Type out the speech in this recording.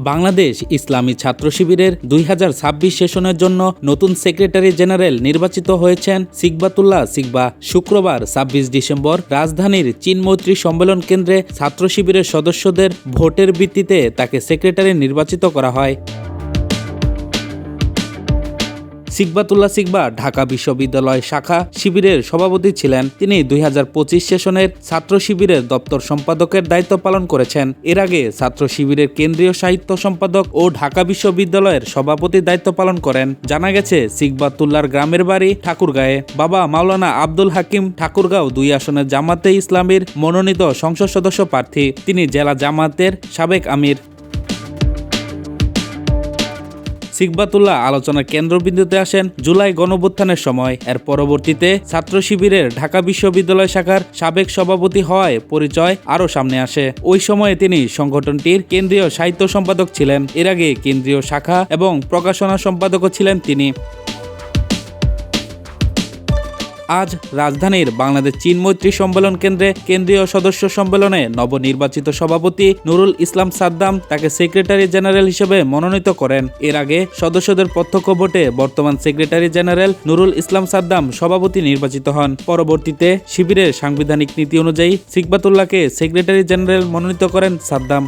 বাংলাদেশ ইসলামী ছাত্র শিবিরের 2026 সেশনের জন্য নতুন সেক্রেটারি জেনারেল নির্বাচিত হয়েছেন সিকবাতুল্লাহ সিকবা। শুক্রবার 26 ডিসেম্বর রাজধানীর চীন মৈত্রী সম্মেলন কেন্দ্রে ছাত্র শিবিরের সদস্যদের ভোটের ভিত্তিতে তাকে সেক্রেটারি নির্বাচিত করা হয়। সিকবাতুল্লাহ সিকবা ঢাকা বিশ্ববিদ্যালয় শাখা শিবিরের সভাপতি ছিলেন। তিনি 2025 সেশনের ছাত্র শিবিরের দপ্তর সম্পাদকের দায়িত্ব পালন করেছেন। এর আগে ছাত্র শিবিরের কেন্দ্রীয় সাহিত্য সম্পাদক ও ঢাকা বিশ্ববিদ্যালয়ের সভাপতির দায়িত্ব পালন করেন। জানা গেছে সিকবাতুল্লাহর গ্রামের বাড়ি ঠাকুরগাঁয়ে। বাবা মাওলানা আব্দুল হাকিম ঠাকুরগাঁও 2 আসনের জামাতে ইসলামীর মনোনীত সংসদ সদস্য প্রার্থী। তিনি জেলা জামাতের সাবেক আমির। সিকবাতুল্লাহ আলোচনার কেন্দ্রবিন্দুতে আসেন জুলাই গণঅভ্যুত্থানের সময়। এর পরবর্তীতে ছাত্র শিবিরের ঢাকা বিশ্ববিদ্যালয় শাখার সাবেক সভাপতি হওয়ায় পরিচয় আরও সামনে আসে। ওই সময়ে তিনি সংগঠনটির কেন্দ্রীয় সাহিত্য সম্পাদক ছিলেন। এর আগে কেন্দ্রীয় শাখা এবং প্রকাশনা সম্পাদকও ছিলেন তিনি। আজ রাজধানীর বাংলাদেশ চীন মৈত্রী সম্মেলন কেন্দ্রে কেন্দ্রীয় সদস্য সম্মেলনে নবনির্বাচিত সভাপতি নুরুল ইসলাম সাদ্দাম তাকে সেক্রেটারি জেনারেল হিসেবে মনোনীত করেন। এর আগে সদস্যদের প্রত্যক্ষ ভোটে বর্তমান সেক্রেটারি জেনারেল নুরুল ইসলাম সাদ্দাম সভাপতি নির্বাচিত হন। পরবর্তীতে শিবিরের সাংবিধানিক নীতি অনুযায়ী সিকবাতুল্লাহকে সেক্রেটারি জেনারেল মনোনীত করেন সাদ্দাম।